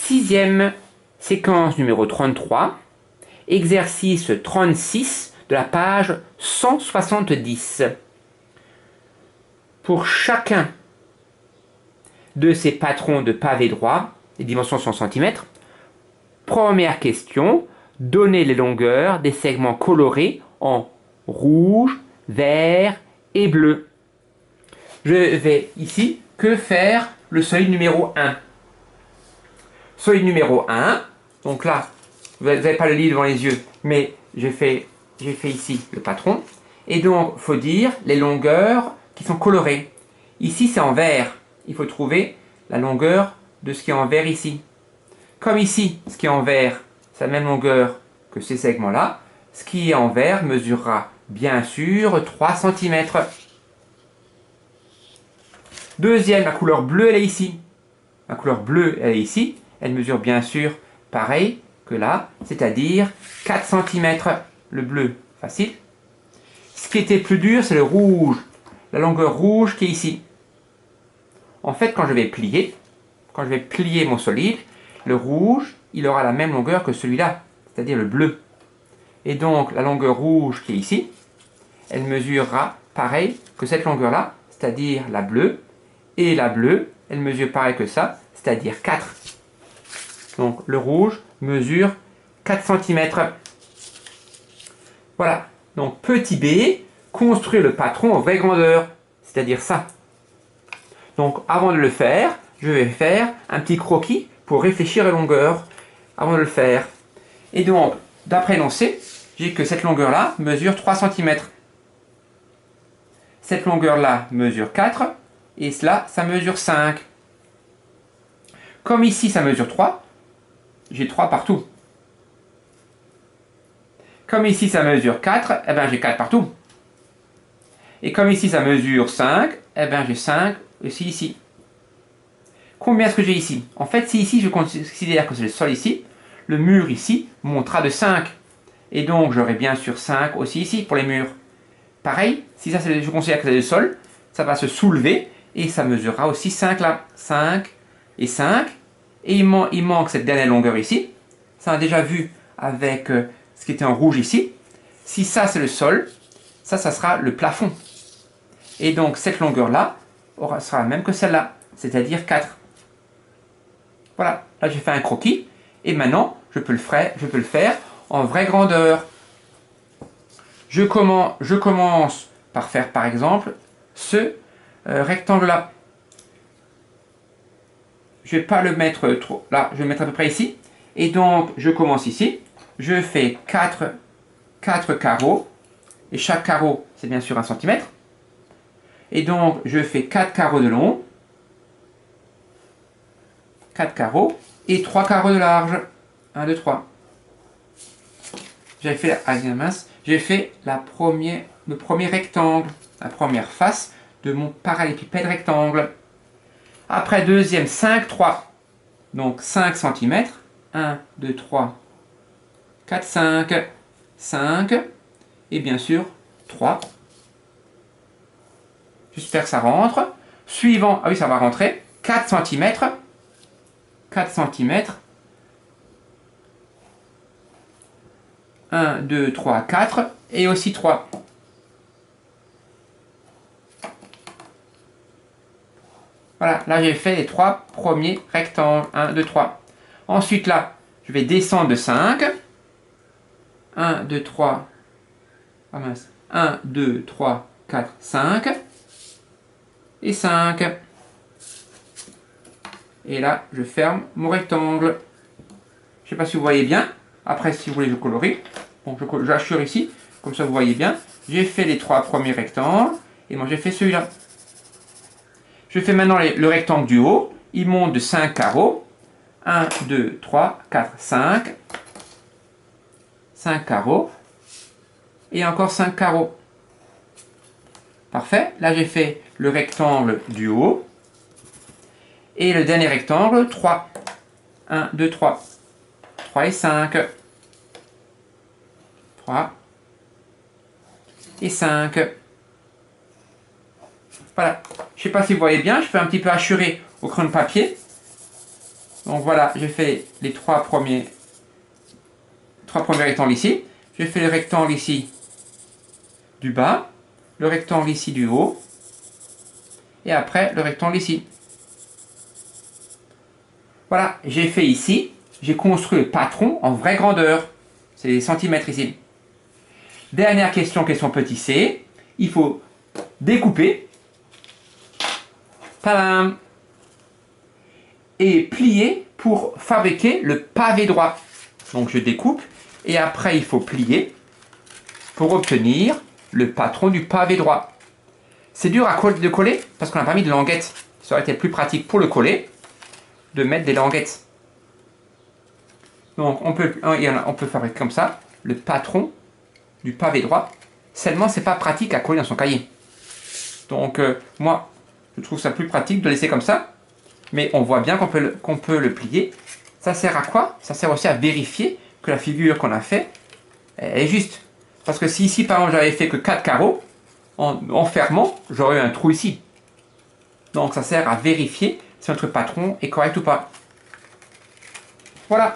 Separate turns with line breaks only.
Sixième séquence numéro 33, exercice 36 de la page 170. Pour chacun de ces patrons de pavé droit, les dimensions sont en centimètres. Première question, donnez les longueurs des segments colorés en rouge, vert et bleu. Je vais ici que faire le solide numéro 1. Solide numéro 1, donc là, vous n'avez pas le livre devant les yeux, mais j'ai fait ici le patron. Et donc, il faut dire les longueurs qui sont colorées. Ici, c'est en vert. Il faut trouver la longueur de ce qui est en vert ici. Comme ici, ce qui est en vert, c'est la même longueur que ces segments-là, ce qui est en vert mesurera bien sûr 3 cm. Deuxième, la couleur bleue, elle est ici. La couleur bleue, elle est ici. Elle mesure bien sûr pareil que là, c'est-à-dire 4 cm. Le bleu, facile. Ce qui était plus dur, c'est le rouge. La longueur rouge qui est ici. En fait, quand je vais plier mon solide, le rouge, il aura la même longueur que celui-là, c'est-à-dire le bleu. Et donc, la longueur rouge qui est ici, elle mesurera pareil que cette longueur-là, c'est-à-dire la bleue. Et la bleue, elle mesure pareil que ça, c'est-à-dire 4. Donc, le rouge mesure 4 cm. Voilà. Donc, petit b, construire le patron en vraie grandeur, c'est-à-dire ça. Donc, avant de le faire, je vais faire un petit croquis pour réfléchir à la longueur avant de le faire. Et donc, d'après l'énoncé, j'ai que cette longueur-là mesure 3 cm. Cette longueur-là mesure 4, et cela, ça mesure 5. Comme ici, ça mesure 3, j'ai 3 partout. Comme ici, ça mesure 4, eh bien, j'ai 4 partout. Et comme ici, ça mesure 5, eh bien, j'ai 5 aussi ici. Combien est-ce que j'ai ici? En fait, si ici, je considère que c'est le sol ici, le mur ici montera de 5. Et donc, j'aurai bien sûr 5 aussi ici pour les murs. Pareil, si ça, je considère que c'est le sol, ça va se soulever et ça mesurera aussi 5 là. 5 et 5. Et il manque cette dernière longueur ici. Ça, on a déjà vu avec ce qui était en rouge ici. Si ça, c'est le sol, ça sera le plafond. Et donc, cette longueur-là sera la même que celle-là, c'est-à-dire 4. Voilà, là j'ai fait un croquis, et maintenant je peux le faire en vraie grandeur. Je commence par faire par exemple ce rectangle-là. Je ne vais pas le mettre trop, là je vais le mettre à peu près ici. Et donc je commence ici, je fais 4 carreaux, et chaque carreau c'est bien sûr 1 cm. Et donc je fais 4 carreaux de long, 4 carreaux et 3 carreaux de large. 1, 2, 3. J'ai fait le premier rectangle, la première face de mon parallélépipède rectangle. Après, deuxième, 5, 3. Donc 5 cm. 1, 2, 3, 4, 5. 5. Et bien sûr, 3. J'espère que ça rentre. Suivant, ah oui, ça va rentrer. 4 cm. 4 cm. 1, 2, 3, 4. Et aussi 3. Voilà, là j'ai fait les 3 premiers rectangles. 1, 2, 3. Ensuite là, je vais descendre de 5. 1, 2, 3. Ah mince. 1, 2, 3, 4, 5. Et 5. Et là, je ferme mon rectangle. Je ne sais pas si vous voyez bien. Après, si vous voulez, je colorie. Bon, j'assure ici. Comme ça, vous voyez bien. J'ai fait les 3 premiers rectangles. Et moi, j'ai fait celui-là. Je fais maintenant le rectangle du haut. Il monte de 5 carreaux. 1, 2, 3, 4, 5. 5 carreaux. Et encore 5 carreaux. Parfait. Là, j'ai fait le rectangle du haut. Et le dernier rectangle, 3. 1, 2, 3. 3 et 5. 3 et 5. Voilà. Je ne sais pas si vous voyez bien, je fais un petit peu hachurer au crayon de papier. Donc voilà, j'ai fait les trois premiers rectangles ici. J'ai fait le rectangle ici du bas, le rectangle ici du haut, et après le rectangle ici. Voilà, j'ai fait ici, j'ai construit le patron en vraie grandeur. C'est les centimètres ici. Dernière question, question petit c. Il faut découper. Tadam! Et plier pour fabriquer le pavé droit. Donc je découpe et après il faut plier pour obtenir le patron du pavé droit. C'est dur de coller parce qu'on n'a pas mis de languettes. Ça aurait été plus pratique pour le coller de mettre des languettes. Donc on peut fabriquer comme ça le patron du pavé droit. Seulement c'est pas pratique à coller dans son cahier. Donc moi je trouve ça plus pratique de laisser comme ça. Mais on voit bien qu'on peut le plier. Ça sert à quoi? Ça sert aussi à vérifier que la figure qu'on a fait est juste. Parce que si ici, par exemple, j'avais fait que 4 carreaux, en fermant, j'aurais eu un trou ici. Donc ça sert à vérifier si notre patron est correct ou pas. Voilà.